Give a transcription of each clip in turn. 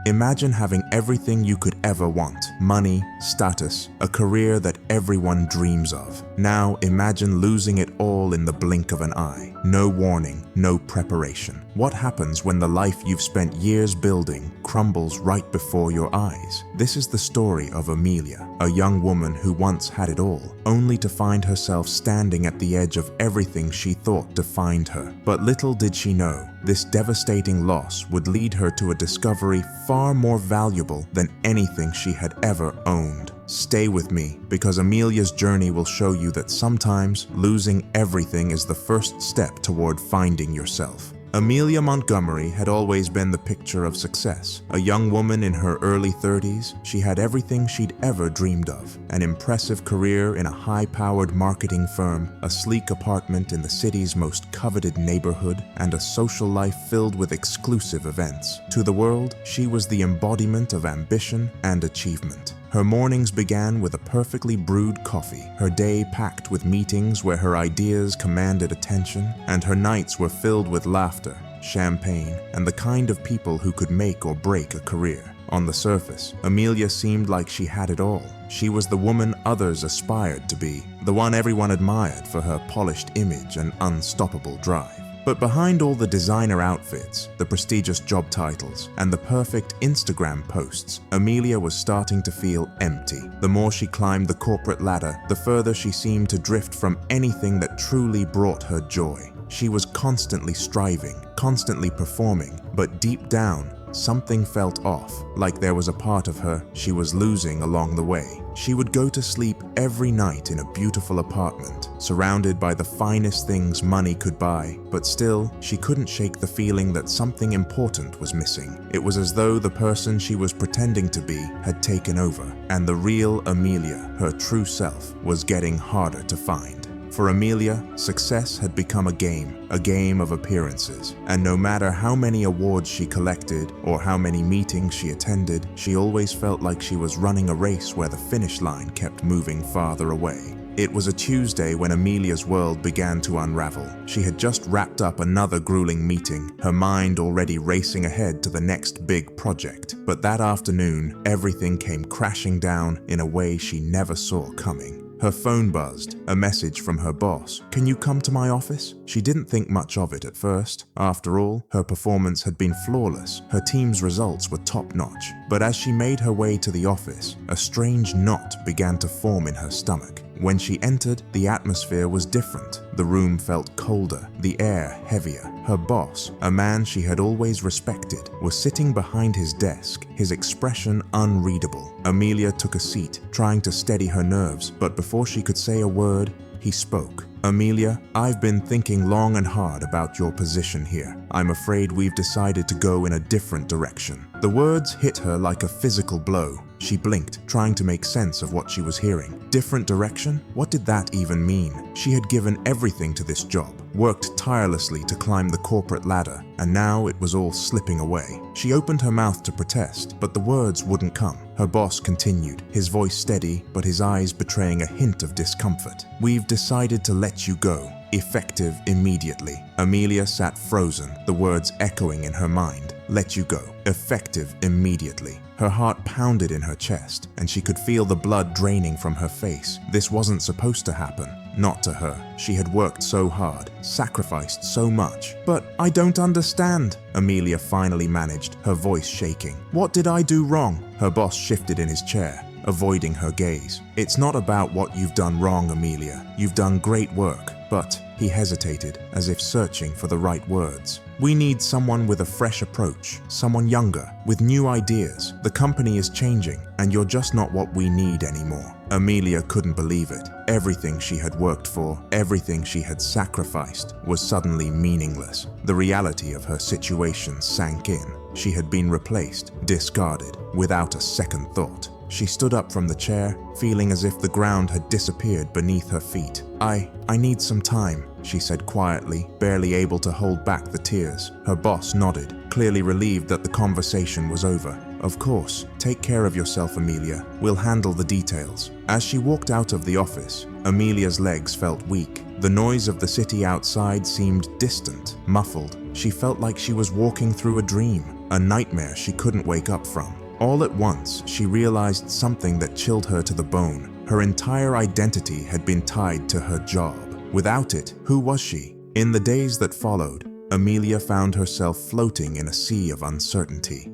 Imagine having everything you could ever want: money, status, a career that everyone dreams of. Now imagine losing it all in the blink of an eye. No warning, no preparation. What happens when the life you've spent years building crumbles right before your eyes? This is the story of Amelia, a young woman who once had it all, only to find herself standing at the edge of everything she thought defined her. But little did she know, this devastating loss would lead her to a discovery far more valuable than anything she had ever owned. Stay with me, because Amelia's journey will show you that sometimes losing everything is the first step toward finding yourself. Amelia Montgomery had always been the picture of success. A young woman in her early 30s, she had everything she'd ever dreamed of: an impressive career in a high-powered marketing firm, a sleek apartment in the city's most coveted neighborhood, and a social life filled with exclusive events. To the world, she was the embodiment of ambition and achievement. Her mornings began with a perfectly brewed coffee, her day packed with meetings where her ideas commanded attention, and her nights were filled with laughter, champagne, and the kind of people who could make or break a career. On the surface, Amelia seemed like she had it all. She was the woman others aspired to be, the one everyone admired for her polished image and unstoppable drive. But behind all the designer outfits, the prestigious job titles, and the perfect Instagram posts, Amelia was starting to feel empty. The more she climbed the corporate ladder, the further she seemed to drift from anything that truly brought her joy. She was constantly striving, constantly performing, but deep down, something felt off, like there was a part of her she was losing along the way. She would go to sleep every night in a beautiful apartment, surrounded by the finest things money could buy, but still, she couldn't shake the feeling that something important was missing. It was as though the person she was pretending to be had taken over, and the real Amelia, her true self, was getting harder to find. For Amelia, success had become a game of appearances, and no matter how many awards she collected or how many meetings she attended, she always felt like she was running a race where the finish line kept moving farther away. It was a Tuesday when Amelia's world began to unravel. She had just wrapped up another grueling meeting, her mind already racing ahead to the next big project. But that afternoon, everything came crashing down in a way she never saw coming. Her phone buzzed, a message from her boss. "Can you come to my office?" She didn't think much of it at first. After all, her performance had been flawless. Her team's results were top-notch. But as she made her way to the office, a strange knot began to form in her stomach. When she entered, the atmosphere was different. The room felt colder, the air heavier. Her boss, a man she had always respected, was sitting behind his desk, his expression unreadable. Amelia took a seat, trying to steady her nerves, but before she could say a word, he spoke. "Amelia, I've been thinking long and hard about your position here. I'm afraid we've decided to go in a different direction." The words hit her like a physical blow. She blinked, trying to make sense of what she was hearing. Different direction? What did that even mean? She had given everything to this job, worked tirelessly to climb the corporate ladder, and now it was all slipping away. She opened her mouth to protest, but the words wouldn't come. Her boss continued, his voice steady, but his eyes betraying a hint of discomfort. "We've decided to let you go, effective immediately." Amelia sat frozen, the words echoing in her mind. "Let you go, effective immediately." Her heart pounded in her chest, and she could feel the blood draining from her face. This wasn't supposed to happen. Not to her. She had worked so hard, sacrificed so much. "But I don't understand," Amelia finally managed, her voice shaking. "What did I do wrong?" Her boss shifted in his chair, avoiding her gaze. "It's not about what you've done wrong, Amelia. You've done great work, but..." He hesitated, as if searching for the right words. "We need someone with a fresh approach, someone younger, with new ideas. The company is changing, and you're just not what we need anymore." Amelia couldn't believe it. Everything she had worked for, everything she had sacrificed, was suddenly meaningless. The reality of her situation sank in. She had been replaced, discarded, without a second thought. She stood up from the chair, feeling as if the ground had disappeared beneath her feet. I need some time," she said quietly, barely able to hold back the tears. Her boss nodded, clearly relieved that the conversation was over. "Of course. Take care of yourself, Amelia. We'll handle the details." As she walked out of the office, Amelia's legs felt weak. The noise of the city outside seemed distant, muffled. She felt like she was walking through a dream. a nightmare she couldn't wake up from. All at once, she realized something that chilled her to the bone. Her entire identity had been tied to her job. Without it, who was she? In the days that followed, Amelia found herself floating in a sea of uncertainty.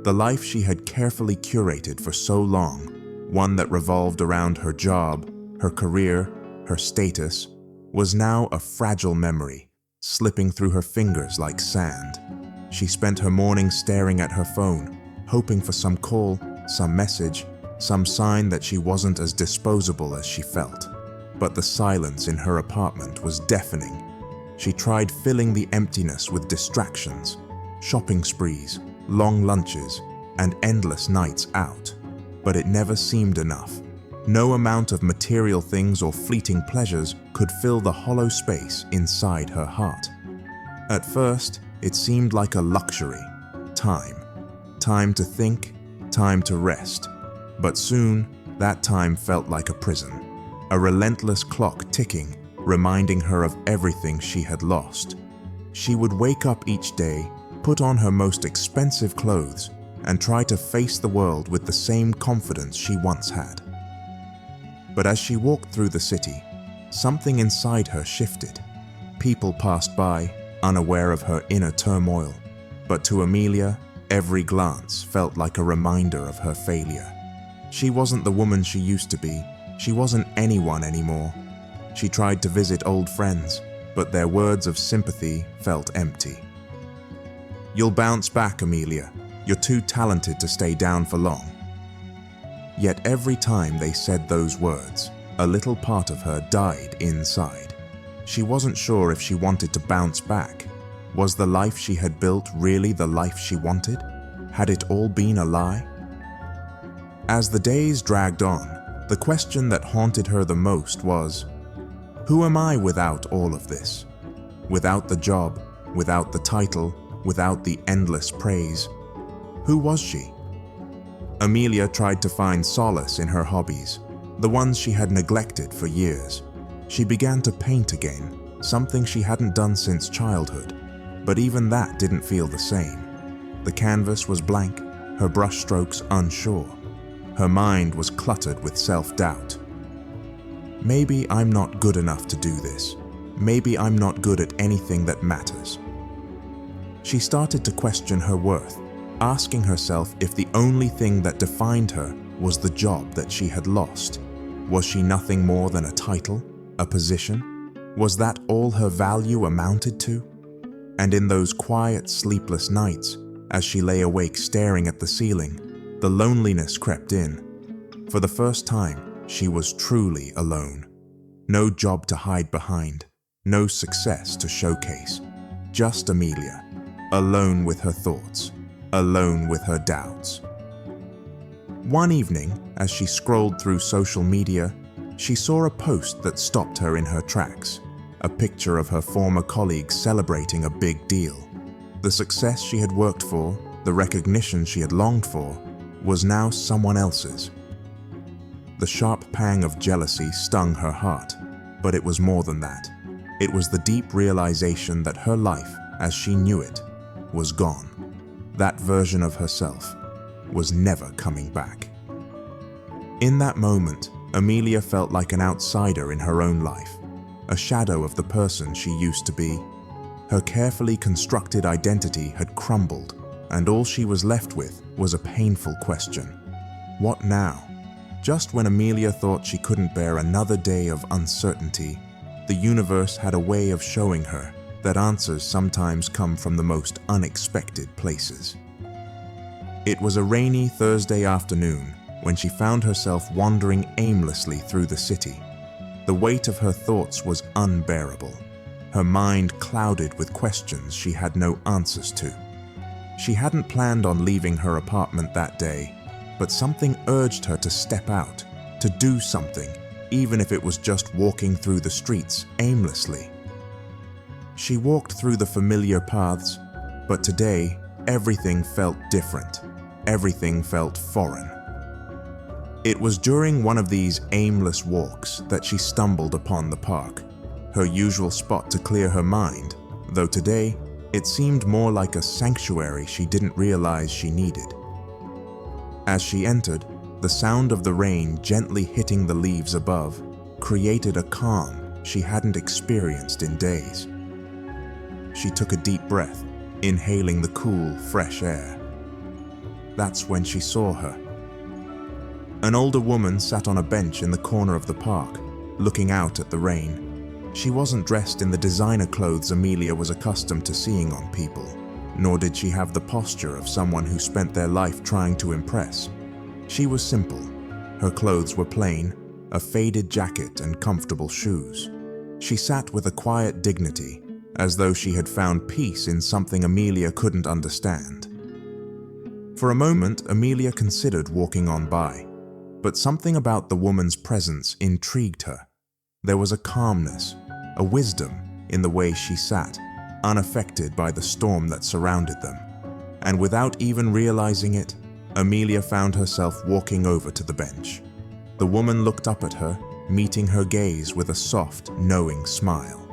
The life she had carefully curated for so long, one that revolved around her job, her career, her status, was now a fragile memory, slipping through her fingers like sand. She spent her mornings staring at her phone, hoping for some call, some message, some sign that she wasn't as disposable as she felt. But the silence in her apartment was deafening. She tried filling the emptiness with distractions, shopping sprees, long lunches, and endless nights out. But it never seemed enough. No amount of material things or fleeting pleasures could fill the hollow space inside her heart. At first, it seemed like a luxury. Time. Time to think, time to rest. But soon, that time felt like a prison. A relentless clock ticking, reminding her of everything she had lost. She would wake up each day, put on her most expensive clothes, and try to face the world with the same confidence she once had. But as she walked through the city, something inside her shifted. People passed by, unaware of her inner turmoil. But to Amelia, every glance felt like a reminder of her failure. She wasn't the woman she used to be. She wasn't anyone anymore. She tried to visit old friends, but their words of sympathy felt empty. "You'll bounce back, Amelia. You're too talented to stay down for long." Yet every time they said those words, a little part of her died inside. She wasn't sure if she wanted to bounce back. Was the life she had built really the life she wanted? Had it all been a lie? As the days dragged on, the question that haunted her the most was, who am I without all of this? Without the job, without the title, without the endless praise. Who was she? Amelia tried to find solace in her hobbies, the ones she had neglected for years. She began to paint again, something she hadn't done since childhood. But even that didn't feel the same. The canvas was blank, her brushstrokes unsure. Her mind was cluttered with self-doubt. Maybe I'm not good enough to do this. Maybe I'm not good at anything that matters. She started to question her worth, asking herself if the only thing that defined her was the job that she had lost. Was she nothing more than a title, a position? Was that all her value amounted to? And in those quiet, sleepless nights, as she lay awake staring at the ceiling, the loneliness crept in. For the first time, she was truly alone. No job to hide behind, no success to showcase. Just Amelia, alone with her thoughts, alone with her doubts. One evening, as she scrolled through social media, she saw a post that stopped her in her tracks. A picture of her former colleagues celebrating a big deal. The success she had worked for, the recognition she had longed for, was now someone else's. The sharp pang of jealousy stung her heart, but it was more than that. It was the deep realization that her life, as she knew it, was gone. That version of herself was never coming back. In that moment, Amelia felt like an outsider in her own life, a shadow of the person she used to be. Her carefully constructed identity had crumbled, and all she was left with was a painful question. What now? Just when Amelia thought she couldn't bear another day of uncertainty, the universe had a way of showing her that answers sometimes come from the most unexpected places. It was a rainy Thursday afternoon when she found herself wandering aimlessly through the city. The weight of her thoughts was unbearable, her mind clouded with questions she had no answers to. She hadn't planned on leaving her apartment that day, but something urged her to step out, to do something, even if it was just walking through the streets aimlessly. She walked through the familiar paths, but today everything felt different. Everything felt foreign. It was during one of these aimless walks that she stumbled upon the park, her usual spot to clear her mind, though today It seemed more like a sanctuary she didn't realize she needed. As she entered, the sound of the rain gently hitting the leaves above created a calm she hadn't experienced in days. She took a deep breath, inhaling the cool, fresh air. That's when she saw her. An older woman sat on a bench in the corner of the park, looking out at the rain. She wasn't dressed in the designer clothes Amelia was accustomed to seeing on people, nor did she have the posture of someone who spent their life trying to impress. She was simple. Her clothes were plain, a faded jacket and comfortable shoes. She sat with a quiet dignity, as though she had found peace in something Amelia couldn't understand. For a moment, Amelia considered walking on by, but something about the woman's presence intrigued her. There was a calmness, a wisdom in the way she sat, unaffected by the storm that surrounded them. And without even realizing it, Amelia found herself walking over to the bench. The woman looked up at her, meeting her gaze with a soft, knowing smile.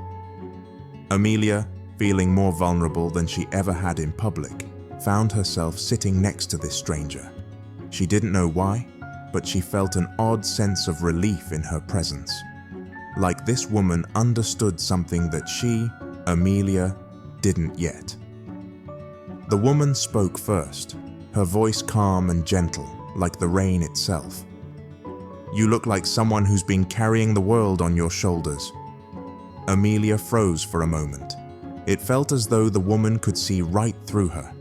Amelia, feeling more vulnerable than she ever had in public, found herself sitting next to this stranger. She didn't know why, but she felt an odd sense of relief in her presence. Like this woman understood something that she, Amelia, didn't yet. The woman spoke first, her voice calm and gentle, like the rain itself. "You look like someone who's been carrying the world on your shoulders." Amelia froze for a moment. It felt as though the woman could see right through her,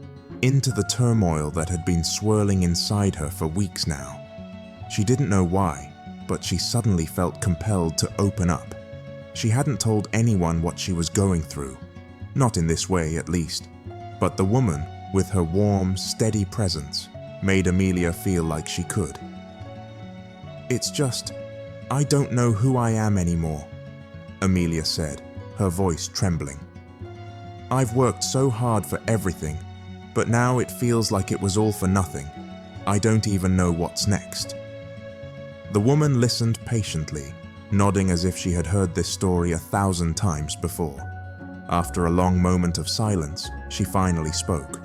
into the turmoil that had been swirling inside her for weeks now. She didn't know why, but she suddenly felt compelled to open up. She hadn't told anyone what she was going through, not in this way at least, but the woman, with her warm, steady presence, made Amelia feel like she could. "It's just, I don't know who I am anymore," Amelia said, her voice trembling. "I've worked so hard for everything, but now it feels like it was all for nothing. I don't even know what's next." The woman listened patiently, nodding as if she had heard this story 1,000 times before. After a long moment of silence, she finally spoke.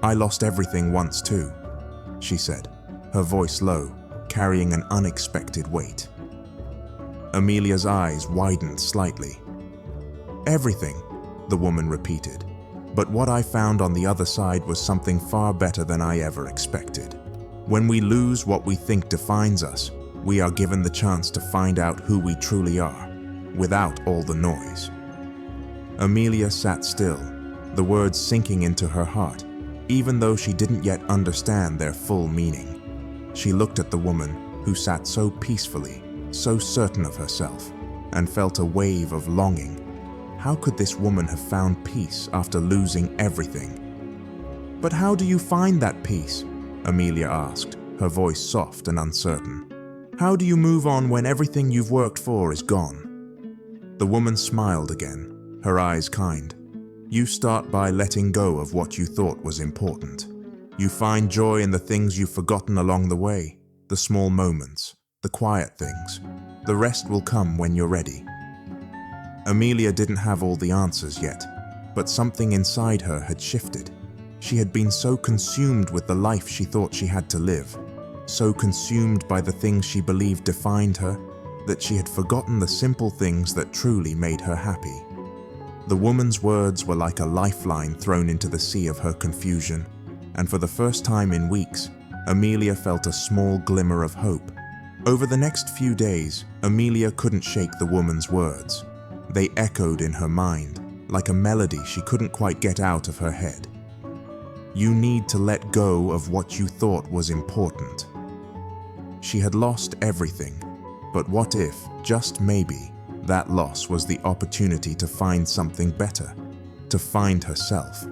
"I lost everything once too," she said, her voice low, carrying an unexpected weight. Amelia's eyes widened slightly. "Everything," the woman repeated, "but what I found on the other side was something far better than I ever expected. When we lose what we think defines us, we are given the chance to find out who we truly are, without all the noise." Amelia sat still, the words sinking into her heart, even though she didn't yet understand their full meaning. She looked at the woman, who sat so peacefully, so certain of herself, and felt a wave of longing. How could this woman have found peace after losing everything? "But how do you find that peace?" Amelia asked, her voice soft and uncertain. "How do you move on when everything you've worked for is gone?" The woman smiled again, her eyes kind. "You start by letting go of what you thought was important. You find joy in the things you've forgotten along the way, the small moments, the quiet things. The rest will come when you're ready." Amelia didn't have all the answers yet, but something inside her had shifted. She had been so consumed with the life she thought she had to live, so consumed by the things she believed defined her, that she had forgotten the simple things that truly made her happy. The woman's words were like a lifeline thrown into the sea of her confusion, and for the first time in weeks, Amelia felt a small glimmer of hope. Over the next few days, Amelia couldn't shake the woman's words. They echoed in her mind, like a melody she couldn't quite get out of her head. "You need to let go of what you thought was important." She had lost everything, but what if, just maybe, that loss was the opportunity to find something better, to find herself?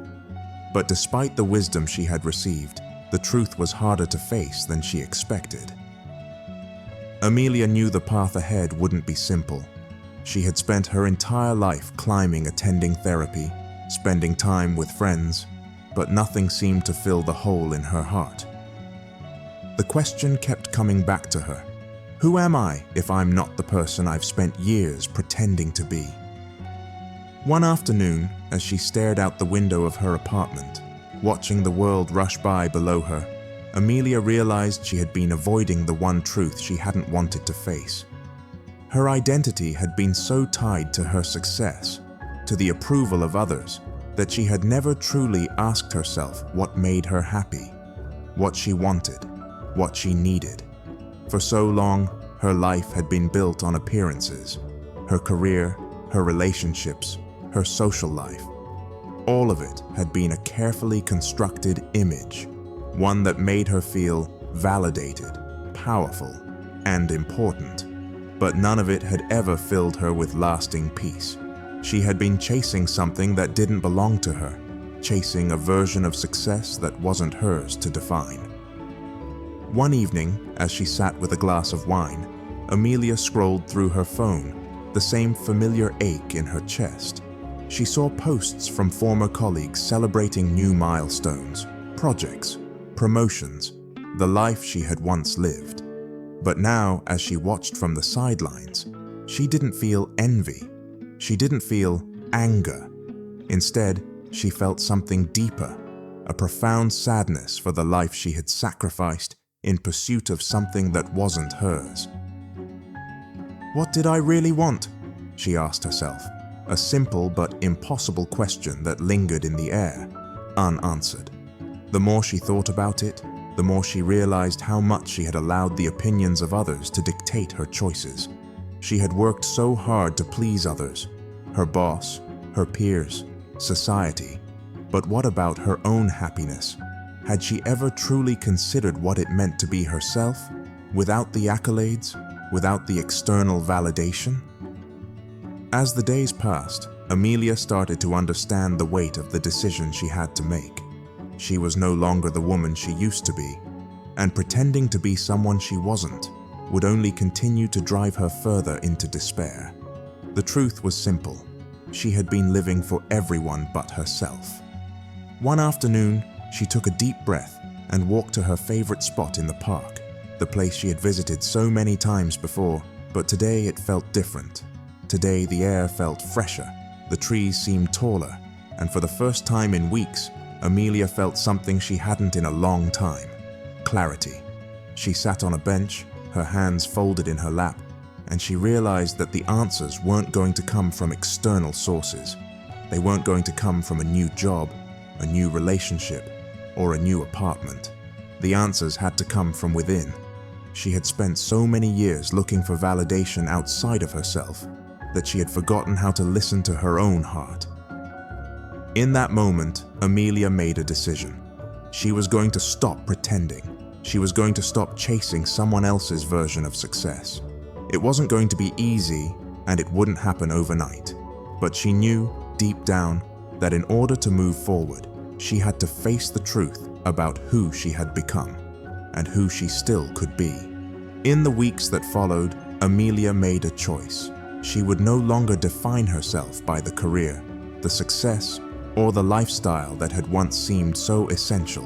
But despite the wisdom she had received, the truth was harder to face than she expected. Amelia knew the path ahead wouldn't be simple. She had spent her entire life climbing, attending therapy, spending time with friends, but nothing seemed to fill the hole in her heart. The question kept coming back to her. Who am I if I'm not the person I've spent years pretending to be? One afternoon, as she stared out the window of her apartment, watching the world rush by below her, Amelia realized she had been avoiding the one truth she hadn't wanted to face. Her identity had been so tied to her success, to the approval of others, that she had never truly asked herself what made her happy, what she wanted, what she needed. For so long, her life had been built on appearances, her career, her relationships, her social life. All of it had been a carefully constructed image, one that made her feel validated, powerful, and important. But none of it had ever filled her with lasting peace. She had been chasing something that didn't belong to her, chasing a version of success that wasn't hers to define. One evening, as she sat with a glass of wine, Amelia scrolled through her phone, the same familiar ache in her chest. She saw posts from former colleagues celebrating new milestones, projects, promotions, the life she had once lived. But now, as she watched from the sidelines, she didn't feel envy. She didn't feel anger. Instead, she felt something deeper, a profound sadness for the life she had sacrificed in pursuit of something that wasn't hers. What did I really want? She asked herself, a simple but impossible question that lingered in the air, unanswered. The more she thought about it, the more she realized how much she had allowed the opinions of others to dictate her choices. She had worked so hard to please others, her boss, her peers, society. But what about her own happiness? Had she ever truly considered what it meant to be herself, without the accolades, without the external validation? As the days passed, Amelia started to understand the weight of the decision she had to make. She was no longer the woman she used to be, and pretending to be someone she wasn't would only continue to drive her further into despair. The truth was simple. She had been living for everyone but herself. One afternoon, she took a deep breath and walked to her favorite spot in the park, the place she had visited so many times before, but today it felt different. Today the air felt fresher, the trees seemed taller, and for the first time in weeks, Amelia felt something she hadn't in a long time: clarity. She sat on a bench, her hands folded in her lap, and she realized that the answers weren't going to come from external sources. They weren't going to come from a new job, a new relationship, or a new apartment. The answers had to come from within. She had spent so many years looking for validation outside of herself that she had forgotten how to listen to her own heart. In that moment, Amelia made a decision. She was going to stop pretending. She was going to stop chasing someone else's version of success. It wasn't going to be easy, and it wouldn't happen overnight. But she knew, deep down, that in order to move forward, she had to face the truth about who she had become, and who she still could be. In the weeks that followed, Amelia made a choice. She would no longer define herself by the career, the success, or the lifestyle that had once seemed so essential.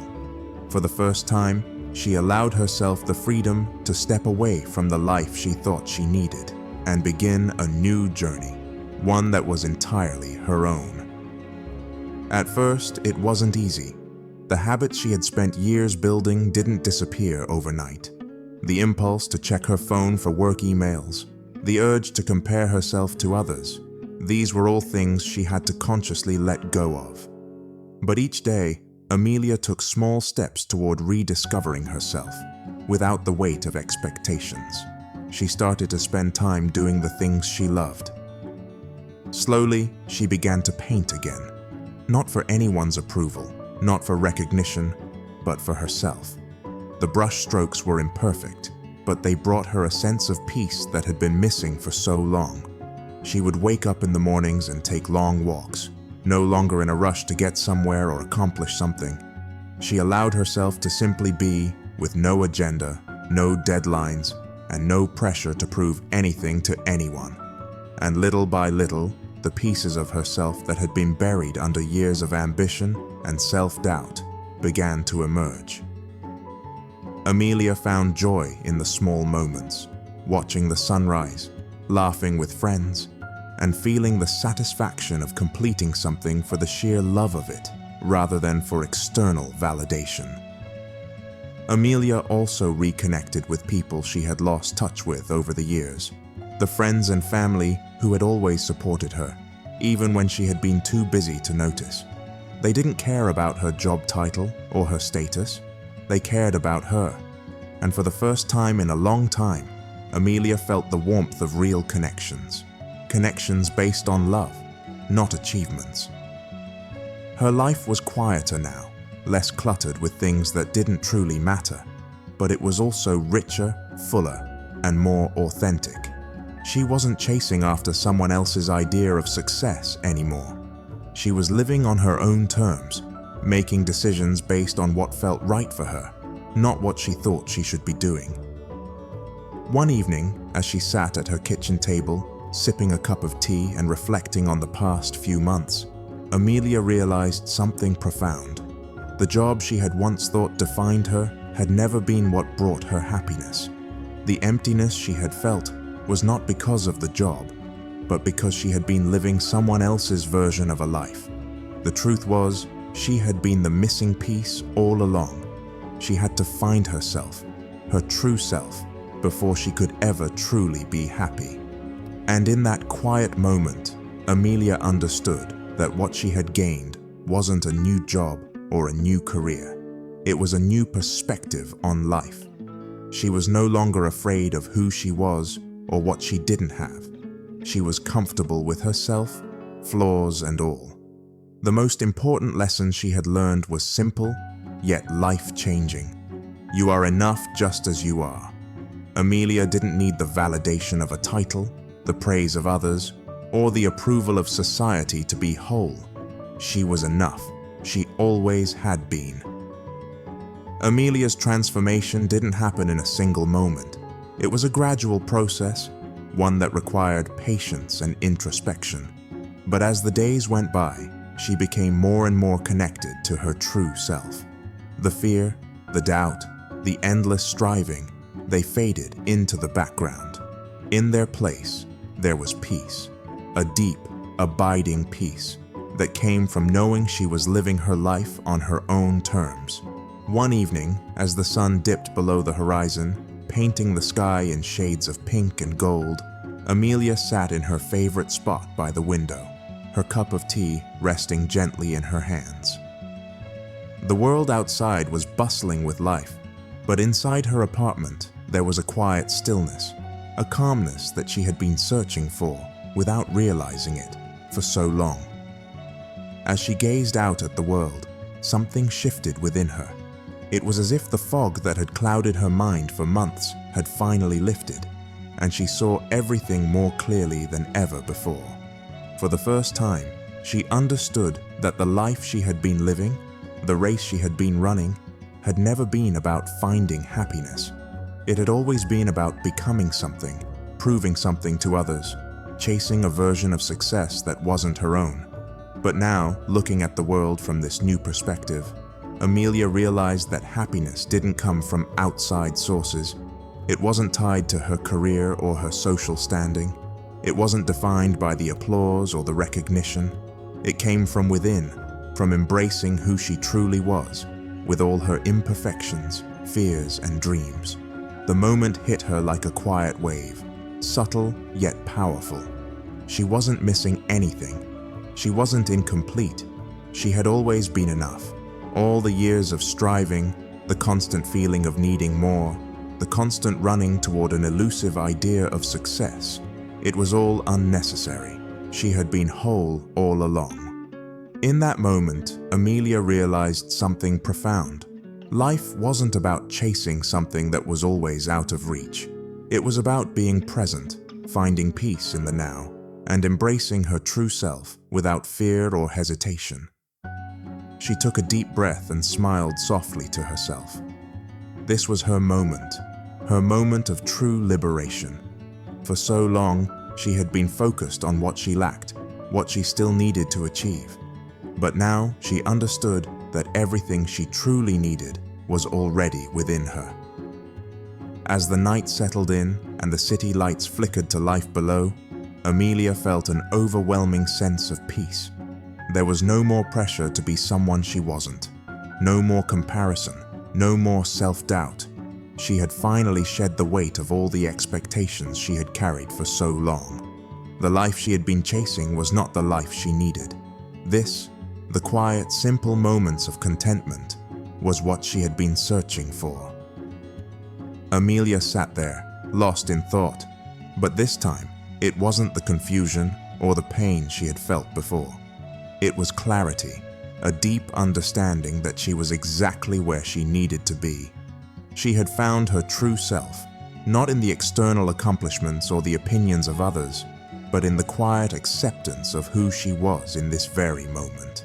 For the first time, she allowed herself the freedom to step away from the life she thought she needed and begin a new journey, one that was entirely her own. At first, it wasn't easy. The habits she had spent years building didn't disappear overnight. The impulse to check her phone for work emails, the urge to compare herself to others, these were all things she had to consciously let go of. But each day, Amelia took small steps toward rediscovering herself, without the weight of expectations. She started to spend time doing the things she loved. Slowly, she began to paint again, not for anyone's approval, not for recognition, but for herself. The brush strokes were imperfect, but they brought her a sense of peace that had been missing for so long. She would wake up in the mornings and take long walks, no longer in a rush to get somewhere or accomplish something. She allowed herself to simply be, with no agenda, no deadlines, and no pressure to prove anything to anyone. And little by little, the pieces of herself that had been buried under years of ambition and self-doubt began to emerge. Amelia found joy in the small moments, watching the sunrise, laughing with friends, and feeling the satisfaction of completing something for the sheer love of it, rather than for external validation. Amelia also reconnected with people she had lost touch with over the years, the friends and family who had always supported her, even when she had been too busy to notice. They didn't care about her job title or her status. They cared about her. And for the first time in a long time, Amelia felt the warmth of real connections. Connections based on love, not achievements. Her life was quieter now, less cluttered with things that didn't truly matter, but it was also richer, fuller, and more authentic. She wasn't chasing after someone else's idea of success anymore. She was living on her own terms, making decisions based on what felt right for her, not what she thought she should be doing. One evening, as she sat at her kitchen table, sipping a cup of tea and reflecting on the past few months, Amelia realized something profound. The job she had once thought defined her had never been what brought her happiness. The emptiness she had felt was not because of the job, but because she had been living someone else's version of a life. The truth was, she had been the missing piece all along. She had to find herself, her true self, before she could ever truly be happy. And in that quiet moment, Amelia understood that what she had gained wasn't a new job or a new career. It was a new perspective on life. She was no longer afraid of who she was or what she didn't have. She was comfortable with herself, flaws and all. The most important lesson she had learned was simple, yet life-changing. You are enough just as you are. Amelia didn't need the validation of a title, the praise of others, or the approval of society to be whole. She was enough. She always had been. Amelia's transformation didn't happen in a single moment. It was a gradual process, one that required patience and introspection. But as the days went by, she became more and more connected to her true self. The fear, the doubt, the endless striving, they faded into the background. In their place, there was peace, a deep, abiding peace that came from knowing she was living her life on her own terms. One evening, as the sun dipped below the horizon, painting the sky in shades of pink and gold, Amelia sat in her favorite spot by the window, her cup of tea resting gently in her hands. The world outside was bustling with life, but inside her apartment, there was a quiet stillness, a calmness that she had been searching for without realizing it for so long. As she gazed out at the world, something shifted within her. It was as if the fog that had clouded her mind for months had finally lifted, and she saw everything more clearly than ever before. For the first time, she understood that the life she had been living, the race she had been running, had never been about finding happiness. It had always been about becoming something, proving something to others, chasing a version of success that wasn't her own. But now, looking at the world from this new perspective, Amelia realized that happiness didn't come from outside sources. It wasn't tied to her career or her social standing. It wasn't defined by the applause or the recognition. It came from within, from embracing who she truly was, with all her imperfections, fears, and dreams. The moment hit her like a quiet wave, subtle yet powerful. She wasn't missing anything. She wasn't incomplete. She had always been enough. All the years of striving, the constant feeling of needing more, the constant running toward an elusive idea of success, it was all unnecessary. She had been whole all along. In that moment, Amelia realized something profound. Life wasn't about chasing something that was always out of reach. It was about being present, finding peace in the now, and embracing her true self without fear or hesitation. She took a deep breath and smiled softly to herself. This was her moment of true liberation. For so long, she had been focused on what she lacked, what she still needed to achieve. But now she understood that everything she truly needed was already within her. As the night settled in and the city lights flickered to life below, Amelia felt an overwhelming sense of peace. There was no more pressure to be someone she wasn't. No more comparison, no more self-doubt. She had finally shed the weight of all the expectations she had carried for so long. The life she had been chasing was not the life she needed. This, the quiet, simple moments of contentment, was what she had been searching for. Amelia sat there, lost in thought, but this time, it wasn't the confusion or the pain she had felt before. It was clarity, a deep understanding that she was exactly where she needed to be. She had found her true self, not in the external accomplishments or the opinions of others, but in the quiet acceptance of who she was in this very moment.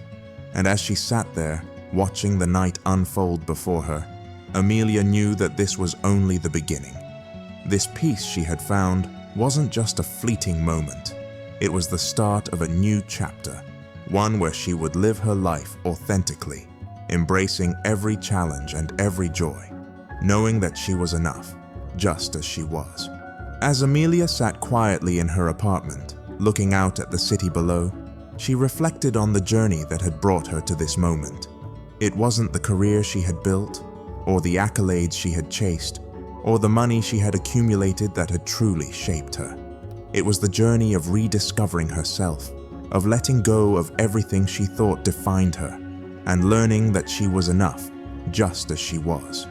And as she sat there, watching the night unfold before her, Amelia knew that this was only the beginning. This peace she had found wasn't just a fleeting moment. It was the start of a new chapter, one where she would live her life authentically, embracing every challenge and every joy, knowing that she was enough, just as she was. As Amelia sat quietly in her apartment, looking out at the city below, she reflected on the journey that had brought her to this moment. It wasn't the career she had built, or the accolades she had chased, or the money she had accumulated that had truly shaped her. It was the journey of rediscovering herself, of letting go of everything she thought defined her, and learning that she was enough, just as she was.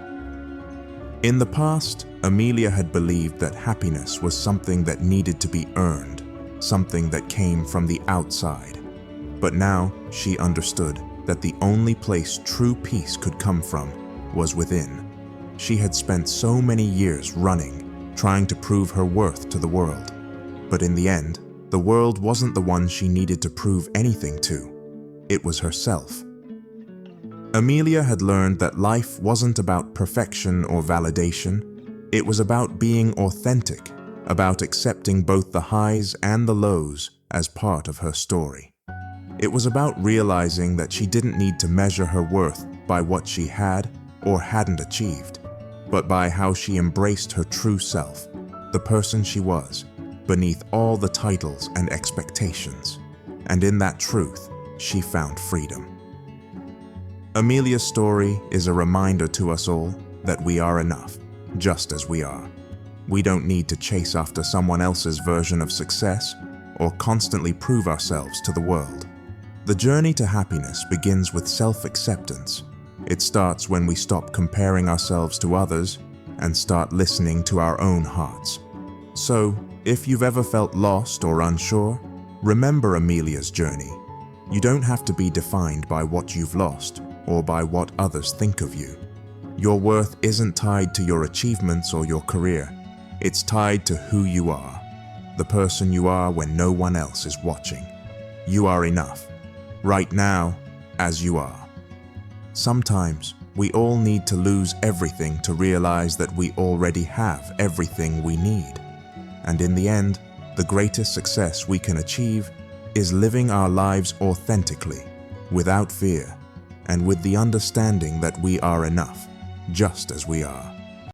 In the past, Amelia had believed that happiness was something that needed to be earned, something that came from the outside. But now she understood that the only place true peace could come from was within. She had spent so many years running, trying to prove her worth to the world. But in the end, the world wasn't the one she needed to prove anything to. It was herself. Amelia had learned that life wasn't about perfection or validation. It was about being authentic, about accepting both the highs and the lows as part of her story. It was about realizing that she didn't need to measure her worth by what she had or hadn't achieved, but by how she embraced her true self, the person she was, beneath all the titles and expectations. And in that truth, she found freedom. Amelia's story is a reminder to us all that we are enough, just as we are. We don't need to chase after someone else's version of success or constantly prove ourselves to the world. The journey to happiness begins with self-acceptance. It starts when we stop comparing ourselves to others and start listening to our own hearts. So, if you've ever felt lost or unsure, remember Amelia's journey. You don't have to be defined by what you've lost or by what others think of you. Your worth isn't tied to your achievements or your career. It's tied to who you are, the person you are when no one else is watching. You are enough, right now, as you are. Sometimes, we all need to lose everything to realize that we already have everything we need. And in the end, the greatest success we can achieve is living our lives authentically, without fear, and with the understanding that we are enough, just as we are.